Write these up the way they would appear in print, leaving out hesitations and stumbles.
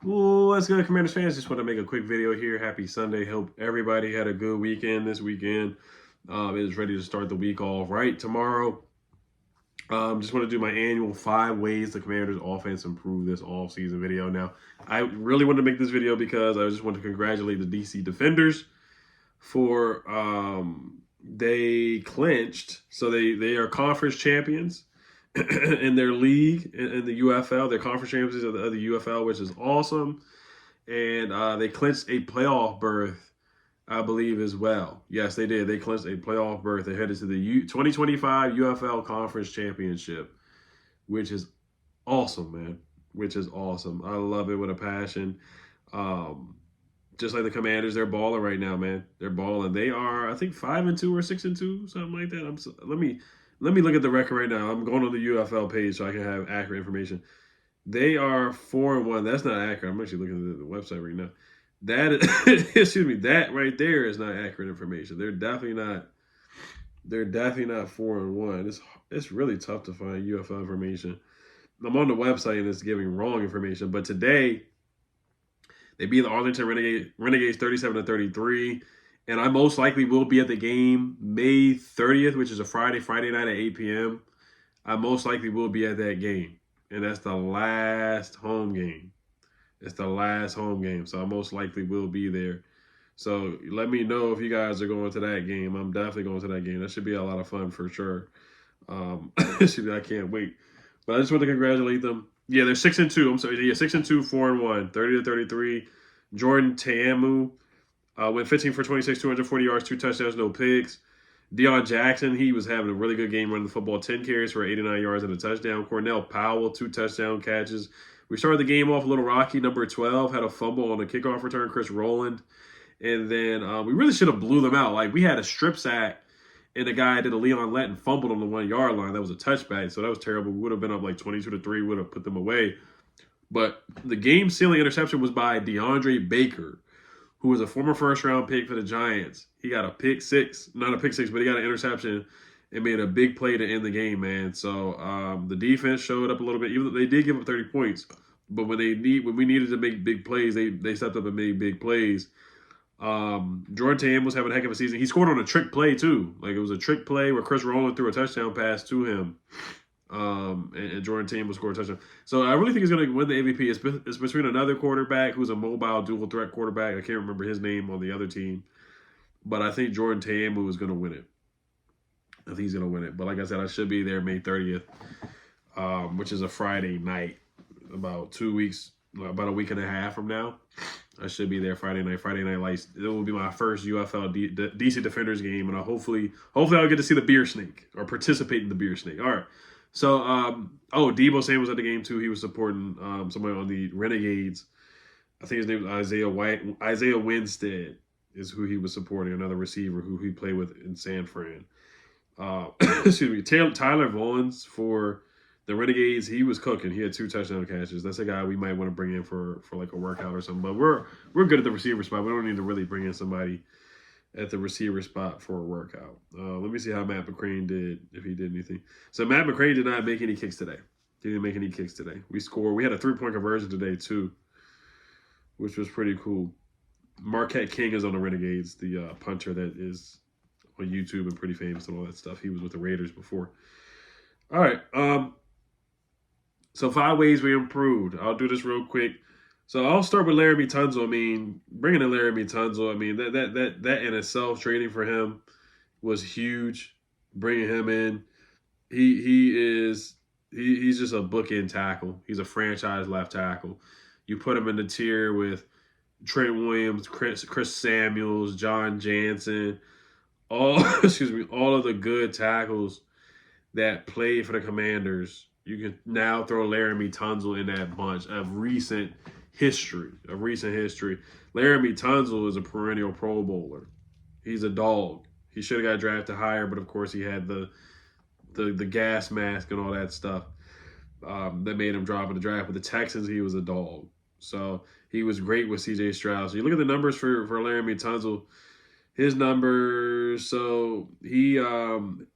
What's good, Commanders fans? Just want to make a quick video here. Happy Sunday. Hope everybody had a good weekend this weekend. Is ready to start the week off right tomorrow. Just want to do my annual 5 ways the Commanders offense improved this offseason video. Now, I really want to make this video because I just want to congratulate the DC Defenders for they clinched. So they are conference champions in their league in the UFL. They're conference champions of the UFL, which is awesome. And they clinched a playoff berth, I believe, as well. Yes, they did. They clinched a playoff berth. They headed to the 2025 UFL Conference Championship, which is awesome, man. Which is awesome. I love it with a passion. Just like the Commanders, they're balling right now, man. They're balling. They are, I think, 5-2 or 6-2, something like that. Let me look at the record right now. I'm going on the UFL page so I can have accurate information. They are 4-1. That's not accurate. I'm actually looking at the website right now. That excuse me, that right there is not accurate information. They're definitely not 4-1. It's really tough to find UFL information. I'm on the website and it's giving wrong information. But today they beat the Arlington Renegades 37-33. And I most likely will be at the game May 30th, which is a Friday night at 8 p.m. I most likely will be at that game. And that's the last home game. It's the last home game. So I most likely will be there. So let me know if you guys are going to that game. I'm definitely going to that game. That should be a lot of fun for sure. I can't wait. But I just want to congratulate them. Yeah, they're 6-2. I'm sorry. Yeah, 6-2, 4-1, 30-33. Jordan Ta'amu went 15 for 26, 240 yards, 2 touchdowns, no picks. Deion Jackson, he was having a really good game running the football, 10 carries for 89 yards and a touchdown. Cornell Powell, 2 touchdown catches. We started the game off a little rocky. Number 12 had a fumble on a kickoff return, Chris Rowland. And then we really should have blew them out. Like, we had a strip sack, and the guy did a Leon Letton fumbled on the 1-yard line. That was a touchback, so that was terrible. We would have been up like 22-3, would have put them away. But the game-sealing interception was by DeAndre Baker, who was a former first-round pick for the Giants. He got a pick six, not a pick six, but he got an interception and made a big play to end the game, man. So the defense showed up a little bit, even though they did give up 30 points. But when we needed to make big plays, they stepped up and made big plays. Jordan Tam was having a heck of a season. He scored on a trick play too. Like, it was a trick play where Chris Rowland threw a touchdown pass to him. And Jordan Tam was scoring a touchdown. So I really think he's going to win the MVP. It's between another quarterback who's a mobile dual threat quarterback. I can't remember his name on the other team. But I think Jordan Ta'amu is going to win it. I think he's going to win it. But like I said, I should be there May 30th, which is a Friday night, about 2 weeks, about a week and a half from now. I should be there Friday night lights. It will be my first UFL DC Defenders game, and hopefully I'll get to see the Beer Snake or participate in the Beer Snake. All right. So, Deebo Sam was at the game too. He was supporting somebody on the Renegades. I think his name was Isaiah Winstead is who he was supporting, another receiver who he played with in San Fran. Excuse me. Tyler Vaughns for the Renegades, he was cooking. He had 2 touchdown catches. That's a guy we might want to bring in for like a workout or something. But we're good at the receiver spot. We don't need to really bring in somebody at the receiver spot for a workout. Let me see how Matt McCrane did, if he did anything. So Matt McCrane did not make any kicks today. He didn't make any kicks today. We had a 3-point conversion today too, which was pretty cool. Marquette King is on the Renegades, the punter that is on YouTube and pretty famous and all that stuff. He was with the Raiders before. All right. So 5 ways we improved. I'll do this real quick. So I'll start with Laramie Tunsil. I mean, bringing in Laramie Tunsil, I mean, that in itself, trading for him was huge. Bringing him in, he's just a bookend tackle. He's a franchise left tackle. You put him in the tier with Trent Williams, Chris Samuels, John Jansen, all of the good tackles that played for the Commanders. You can now throw Laramie Tunsil in that bunch of recent history. Laramie Tunsil is a perennial Pro Bowler. He's a dog. He should have got drafted higher, but of course he had the gas mask and all that stuff that made him drop in the draft. With the Texans, he was a dog. So he was great with C.J. Stroud. So you look at the numbers for Laramie Tunsil. His numbers, so Laramie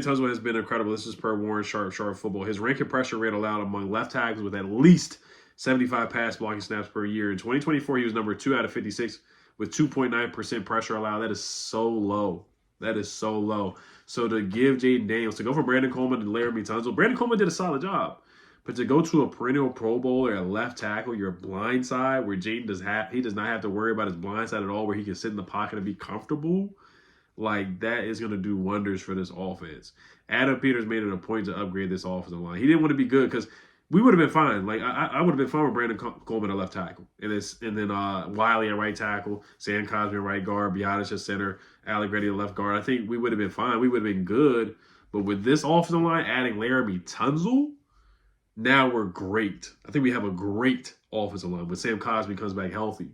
Tunsil has been incredible. This is per Warren Sharp Football. His rank and pressure rate allowed among left tackles with at least 75 pass blocking snaps per year. In 2024, he was number 2 out of 56 with 2.9% pressure allowed. That is so low. That is so low. So to give Jayden Daniels, to go from Brandon Coleman to Laramie Tunsil, Brandon Coleman did a solid job. But to go to a perennial Pro Bowler at left tackle, your blind side, where Jayden does not have to worry about his blind side at all, where he can sit in the pocket and be comfortable, like that is going to do wonders for this offense. Adam Peters made it a point to upgrade this offensive line. He didn't want to be good because we would have been fine. Like I would have been fine with Brandon Coleman at left tackle, and then Wiley at right tackle, Sam Cosmi at right guard, Biotis at center, Allegretti at left guard. I think we would have been fine. We would have been good. But with this offensive line, adding Laramie Tunsil, now we're great. I think we have a great offensive line when Sam Cosmi comes back healthy.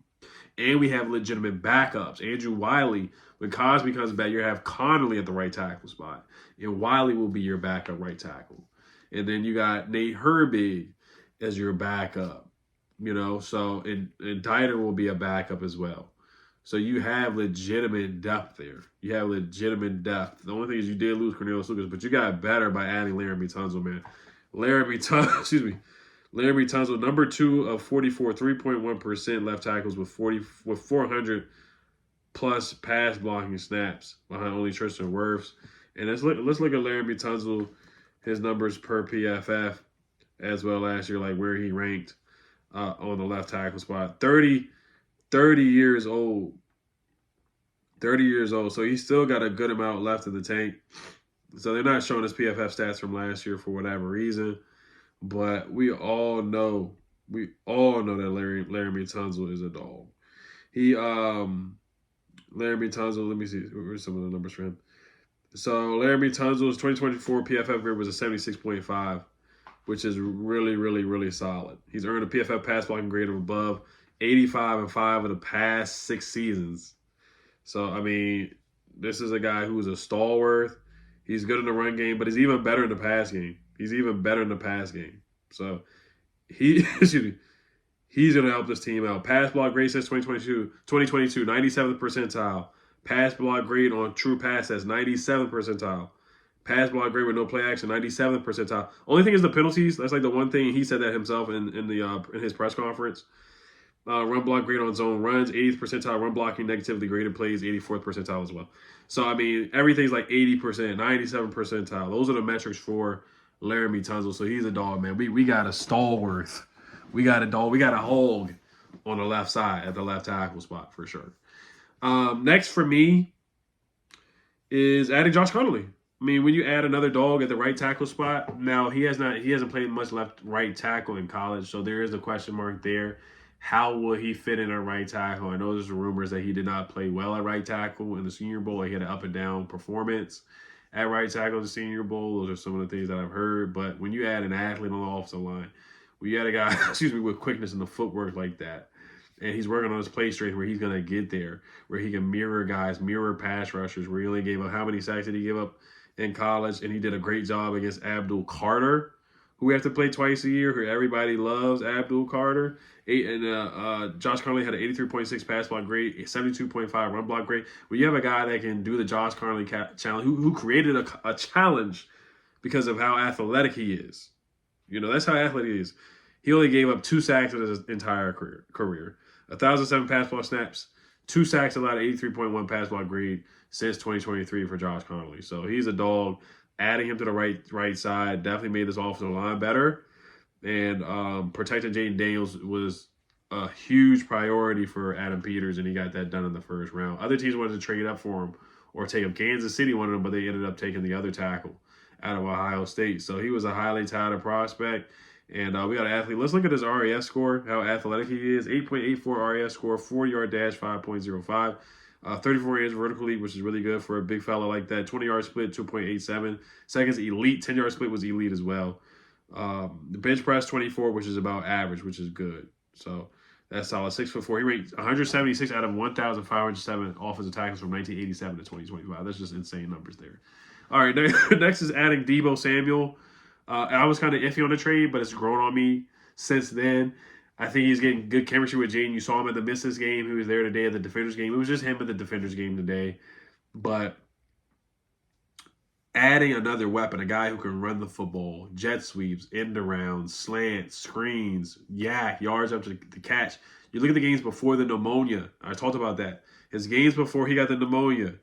And we have legitimate backups. Andrew Wiley, when Cosmi comes back, you have Conerly at the right tackle spot. And Wiley will be your backup right tackle. And then you got Nate Herbig as your backup. So and Dieter will be a backup as well. So you have legitimate depth there. You have legitimate depth. The only thing is you did lose Cornelius Lucas, but you got better by adding Laramie Tunsil, man. Laramie Tunsil, number 2 of 44, 3.1% left tackles with 400 plus pass blocking snaps behind only Tristan Wirfs. And let's look at Laramie Tunsil, his numbers per PFF as well last year, like where he ranked on the left tackle spot. 30 years old. 30 years old. So he's still got a good amount left in the tank. So they're not showing us PFF stats from last year for whatever reason. But we all know that Laramie Tunsil is a dog. Laramie Tunsil, let me see, where's some of the numbers for him? So Laramie Tunsil's 2024 PFF grade was a 76.5, which is really, really, really solid. He's earned a PFF pass blocking grade of above 85 in 5 of the past 6 seasons. So, I mean, this is a guy who is a stalwart. He's good in the run game, but he's even better in the pass game. So he's going to help this team out. Pass block grade since 2022, 97th percentile. Pass block grade on true pass, that's 97th percentile. Pass block grade with no play action, 97th percentile. Only thing is the penalties. That's like the one thing. He said that himself in his press conference. Run block grade on zone runs, 80th percentile. Run blocking negatively graded plays, 84th percentile as well. So, I mean, everything's like 80%, 97th percentile. Those are the metrics for Laramie Tunsil. So he's a dog, man. We got a stalwart. We got a dog. We got a hog on the left side at the left tackle spot for sure. Next for me is adding Josh Conerly. I mean, when you add another dog at the right tackle spot, now he hasn't played much right tackle in college, so there is a question mark there. How will he fit in at right tackle? I know there's rumors that he did not play well at right tackle in the Senior Bowl. He had an up and down performance at right tackle in the Senior Bowl. Those are some of the things that I've heard. But when you add an athlete on the offensive line, when you add a guy, with quickness and the footwork like that, and he's working on his play strength where he's going to get there, where he can mirror guys, mirror pass rushers, where he only gave up, how many sacks did he give up in college? And he did a great job against Abdul Carter, who we have to play twice a year, who everybody loves, Abdul Carter. Josh Conerly had an 83.6 pass block grade, a 72.5 run block grade. Well, you have a guy that can do the Josh Conerly challenge, who created a challenge because of how athletic he is. That's how athletic he is. He only gave up 2 sacks in his entire career. 1,007 pass block snaps, 2 sacks allowed, 83.1 pass block grade since 2023 for Josh Conerly. So he's a dog. Adding him to the right side definitely made this offensive line better. And protecting Jayden Daniels was a huge priority for Adam Peters, and he got that done in the first round. Other teams wanted to trade up for him or take him. Kansas City wanted him, but they ended up taking the other tackle out of Ohio State. So he was a highly touted prospect. And we got an athlete. Let's look at his RAS score, how athletic he is. 8.84 RAS score, 40-yard dash, 5.05. 34 inch vertical leap, which is really good for a big fella like that. 20-yard split, 2.87. Seconds elite. 10-yard split was elite as well. The bench press, 24, which is about average, which is good. So that's solid. 6'4". He ranked 176 out of 1,507 offensive tackles from 1987 to 2025. That's just insane numbers there. All right, next is adding Deebo Samuel. I was kind of iffy on the trade, but it's grown on me since then. I think he's getting good chemistry with Jayden. You saw him at the Misses game. He was there today at the Defenders game. It was just him at the Defenders game today. But Adding another weapon, a guy who can run the football, jet sweeps, end around, slants, screens, yards up to the catch. You look at the games before the pneumonia. I talked about that. His games before he got the pneumonia.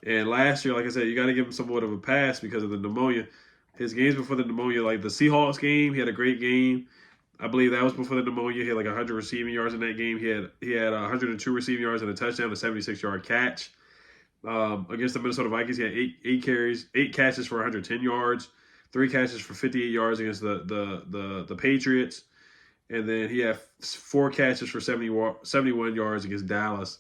And last year, like I said, you got to give him somewhat of a pass because of the pneumonia. His games before the pneumonia, like the Seahawks game, he had a great game. I believe that was before the pneumonia. He had like 100 receiving yards in that game. He had 102 receiving yards and a touchdown, a 76-yard catch. Against the Minnesota Vikings, he had eight catches for 110 yards, 3 catches for 58 yards against the Patriots, and then he had 4 catches for 71 yards against Dallas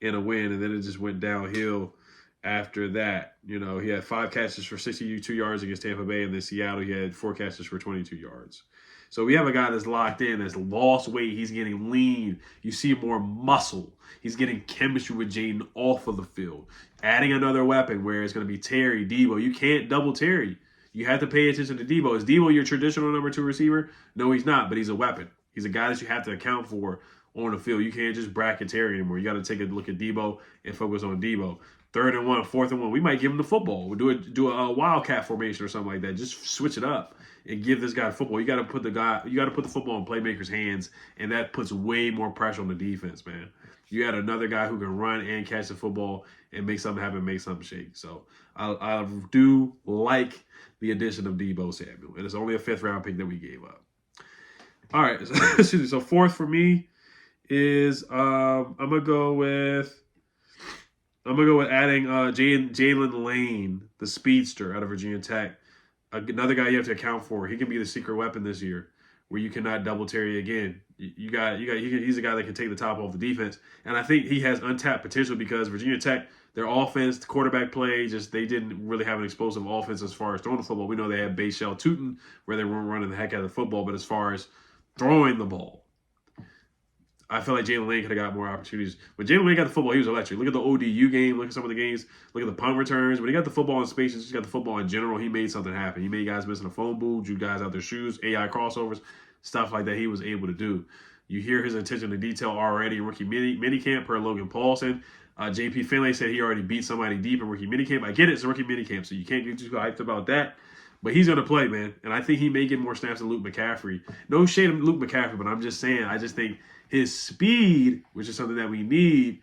in a win, and then it just went downhill after that. You know, he had 5 catches for 62 yards against Tampa Bay, and then Seattle, he had 4 catches for 22 yards. So we have a guy that's locked in, that's lost weight. He's getting lean. You see more muscle. He's getting chemistry with Jayden off of the field. Adding another weapon where it's going to be Terry, Deebo. You can't double Terry. You have to pay attention to Deebo. Is Deebo your traditional number 2 receiver? No, he's not, but he's a weapon. He's a guy that you have to account for on the field. You can't just bracket Terry anymore. You got to take a look at Deebo and focus on Deebo. 3rd and 1, 4th and 1. We might give him the football. We'll do a wildcat formation or something like that. Just switch it up and give this guy football. You got to put the football in playmakers' hands, and that puts way more pressure on the defense, man. You got another guy who can run and catch the football and make something happen, make something shake. So I do like the addition of Deebo Samuel, and it's only a 5th-round pick that we gave up. All right, so 4th for me is I'm gonna go with adding Jaylen Lane, the speedster out of Virginia Tech. Another guy you have to account for. He can be the secret weapon this year, where you cannot double Terry again. He's a guy that can take the top off the defense, and I think he has untapped potential because Virginia Tech, their offense, the quarterback play, they didn't really have an explosive offense as far as throwing the football. We know they had Bayshell Tootin, where they weren't running the heck out of the football, but as far as throwing the ball, I feel like Jaylen Lane could have got more opportunities. When Jaylen Lane got the football, he was electric. Look at the ODU game. Look at some of the games. Look at the punt returns. When he got the football in space, just got the football in general, he made something happen. He made guys missing a phone booth, drew guys out their shoes, AI crossovers, stuff like that he was able to do. You hear his attention to detail already in rookie minicamp per Logan Paulson. JP Finlay said he already beat somebody deep in rookie minicamp. I get it. It's a rookie minicamp, so you can't get too hyped about that. But he's going to play, man. And I think he may get more snaps than Luke McCaffrey. No shade of Luke McCaffrey, but I'm just saying, I just think his speed, which is something that we need,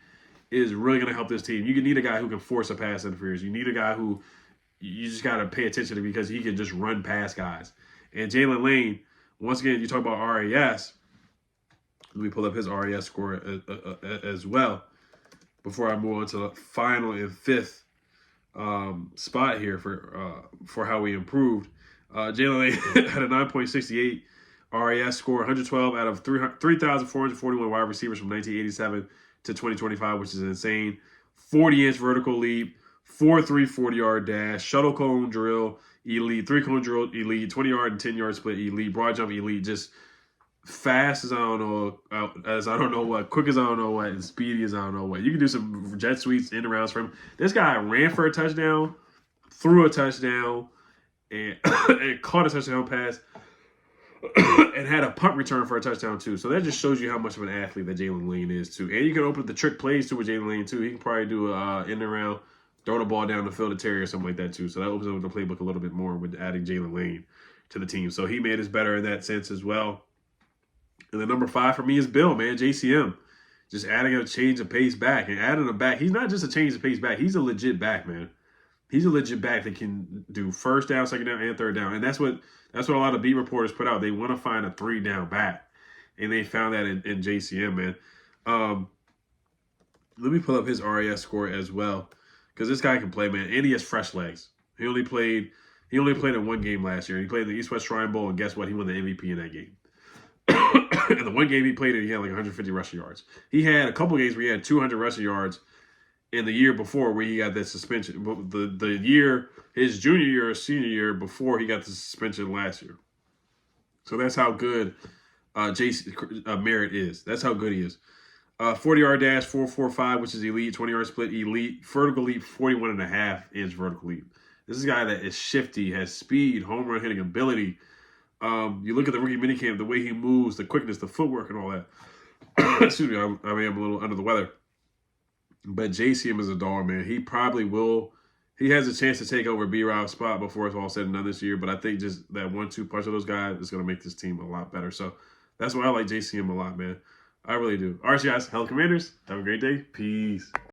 is really going to help this team. You need a guy who can force a pass interference. You need a guy who you just got to pay attention to because he can just run past guys. And Jaylen Lane, once again, you talk about RAS. Let me pull up his RAS score as well before I move on to the final and 5th spot here for how we improved. Jaylen Lane had a 9.68 RAS score, 112 out of 3,441 wide receivers from 1987 to 2025, which is insane. 40-inch vertical leap, 4.3 40-yard dash, shuttle cone drill, elite, 3-cone drill, elite, 20-yard and 10-yard split, elite, broad jump, elite, just fast as I don't know what, quick as I don't know what, and speedy as I don't know what. You can do some jet sweeps, in and rounds for him. This guy ran for a touchdown, threw a touchdown, and caught a touchdown pass, and had a punt return for a touchdown too. So that just shows you how much of an athlete that Jaylen Lane is too. And you can open up the trick plays too with Jaylen Lane too. He can probably do a in and around, throw the ball down the field to Terry or something like that too. So that opens up the playbook a little bit more with adding Jaylen Lane to the team. So he made us better in that sense as well. And then number 5 for me is Bill, man, JCM. Just adding a change of pace back and adding a back. He's not just a change of pace back. He's a legit back, man. He's a legit back that can do first down, second down, and third down. And that's what a lot of beat reporters put out. They want to find a 3-down back. And they found that in JCM, man. Let me pull up his RAS score as well. Because this guy can play, man. And he has fresh legs. He only played in 1 game last year. He played in the East West Shrine Bowl, and guess what? He won the MVP in that game. And the 1 game he played in, he had like 150 rushing yards. He had a couple games where he had 200 rushing yards in the year before where he got that suspension. The year, his junior year or senior year before he got the suspension last year. So that's how good Merritt is. That's how good he is. 40-yard dash, 4.45, which is elite. 20-yard split, elite. Vertical leap, 41.5-inch vertical leap. This is a guy that is shifty, has speed, home run hitting ability. You look at the rookie minicamp, the way he moves, the quickness, the footwork, and all that. Excuse me, I am a little under the weather. But JCM is a dog, man. He probably will he has a chance to take over B-Rob's spot before it's all said and done this year. But I think just that 1-2 punch of those guys is going to make this team a lot better. So that's why I like JCM a lot, man. I really do. All right, you guys. Hell Commanders. Have a great day. Peace.